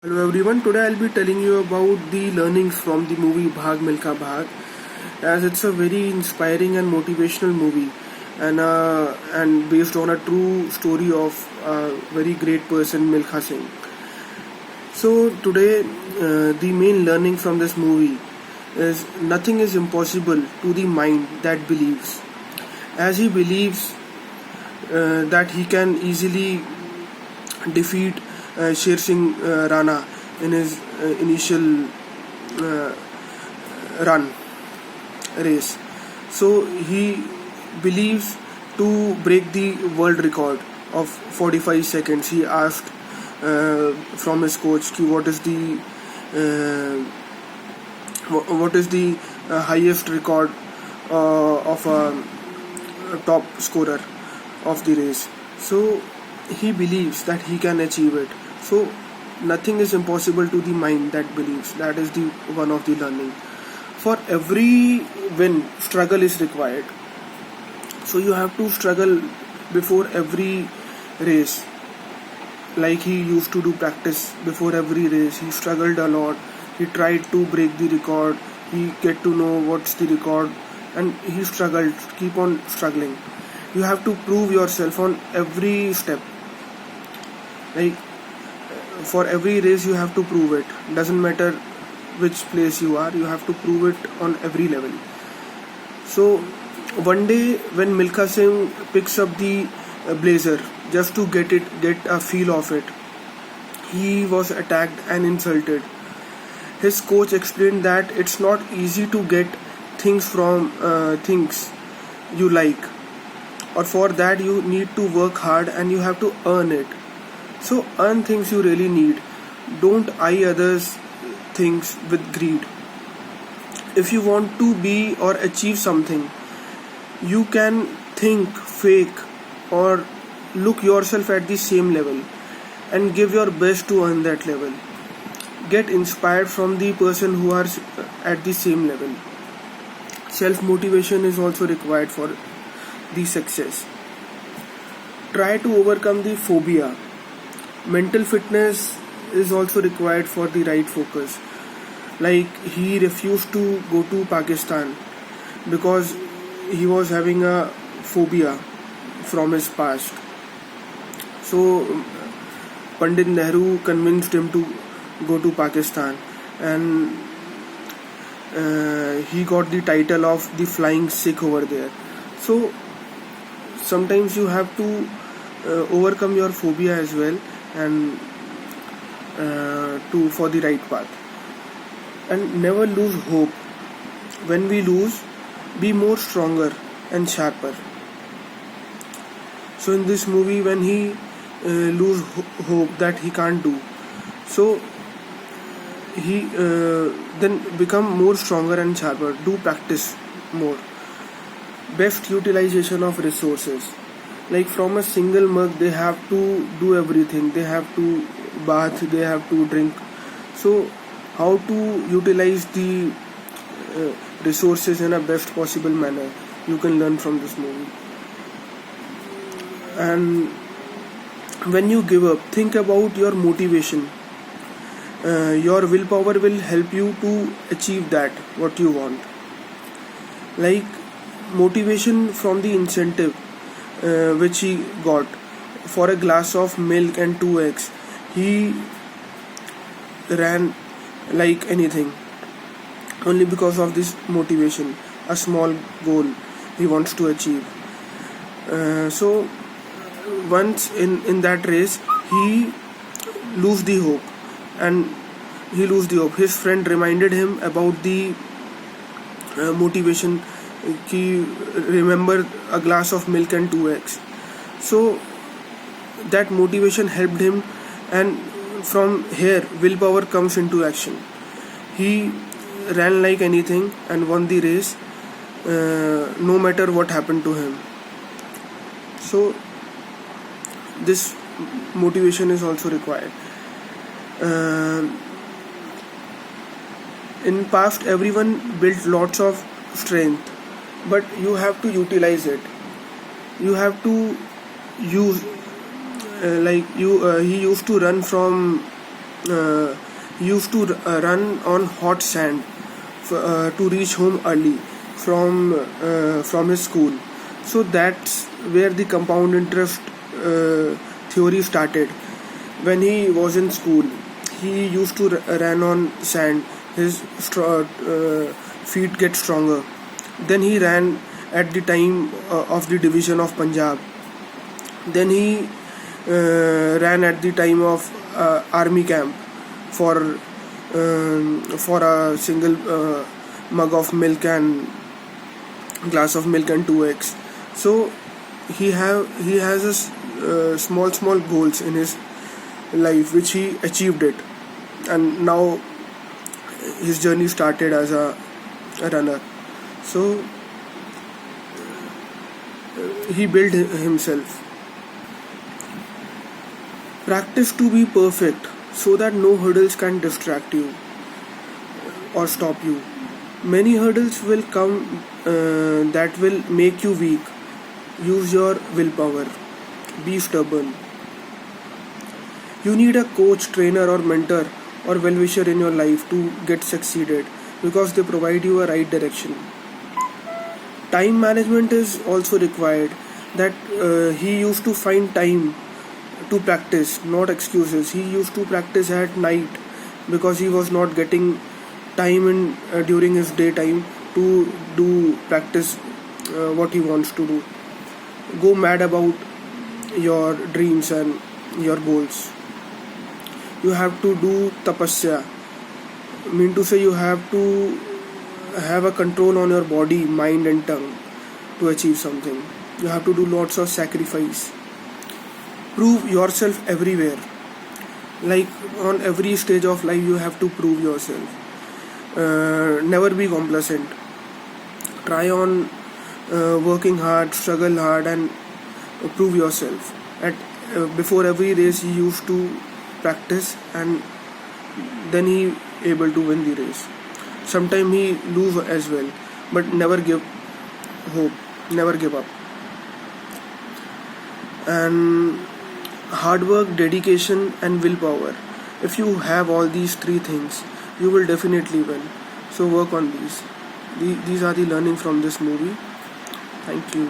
Hello everyone, today I'll be telling you about the learnings from the movie Bhag Milkha Bhag, as it's a very inspiring and motivational movie and based on a true story of a very great person Milkha Singh. So today the main learning from this movie is nothing is impossible to the mind that believes. As he believes that he can easily defeat Sher Singh Rana in his initial uh, run race. So he believes to break the world record of 45 seconds. He asked from his coach, what is the highest record of a top scorer of the race. So he believes that he can achieve it. So nothing is impossible to the mind that believes. That is the one of the learning. For every win, struggle is required. So you have to struggle before every race. Like he used to do practice before every race. He struggled a lot. He tried to break the record. He get to know what's the record, and he struggled. Keep on struggling. You have to prove yourself on every step. Like for every race you have to prove it. Doesn't matter which place you are, you have to prove it on every level. So one day when Milkha Singh picks up the blazer just to get a feel of it, he was attacked and insulted. His coach explained that it's not easy to get things from things you like, or for that you need to work hard and you have to earn it. So earn things you really need. Don't eye others' things with greed. If you want to be or achieve something, you can think, fake, or look yourself at the same level and give your best to earn that level. Get inspired from the person who are at the same level. Self motivation is also required for the success. Try to overcome the phobia. Mental fitness is also required for the right focus. Like he refused to go to Pakistan because he was having a phobia from his past. So Pandit Nehru convinced him to go to Pakistan, and he got the title of the Flying Sikh over there. So sometimes you have to overcome your phobia as well, and to for the right path. And never lose hope. When we lose, be more stronger and sharper. So in this movie, when he lose hope that he can't do, so he then become more stronger and sharper. Do practice more. Best utilization of resources. Like from a single mug they have to do everything. They have to bath, they have to drink. So how to utilize the resources in a best possible manner, you can learn from this movie. And when you give up, think about your motivation. Your willpower will help you to achieve that what you want. Like motivation from the incentive which he got for a glass of milk and 2 eggs, he ran like anything only because of this motivation, a small goal he wants to achieve. So once in that race he lose the hope, and his friend reminded him about the motivation. He remembered a glass of milk and 2 eggs. So that motivation helped him, and from here willpower comes into action. He ran like anything and won the race, no matter what happened to him. So this motivation is also required. In past everyone built lots of strength, but you have to utilize it. You have to use he used to run from he used to run on hot sand to reach home early from his school. So that's where the compound interest theory started. When he was in school, he used to run on sand. His feet get stronger. Then he ran at the time of the division of Punjab. Then he ran at the time of army camp for a single mug of milk and glass of milk and two eggs. So he has a small goals in his life which he achieved it, and now his journey started as a runner. So he built himself. Practice to be perfect so that no hurdles can distract you or stop you. Many hurdles will come that will make you weak. Use your willpower. Be stubborn. You need a coach, trainer, or mentor or well wisher in your life to get succeeded because they provide you a right direction. Time management is also required. That he used to find time to practice, not excuses. He used to practice at night because he was not getting time in during his daytime to do practice what he wants to do. Go mad about your dreams and your goals. You have to do tapasya. Mean to say, you have to have a control on your body, mind and tongue to achieve something. You have to do lots of sacrifice. Prove yourself everywhere. Like on every stage of life you have to prove yourself. Never be complacent. Try on working hard, struggle hard and prove yourself. At before every race he used to practice, and then he able to win the race. Sometimes he lose as well, but never give hope, never give up. And hard work, dedication and willpower. If you have all these three things, you will definitely win. So work on these. These are the learning from this movie. Thank you.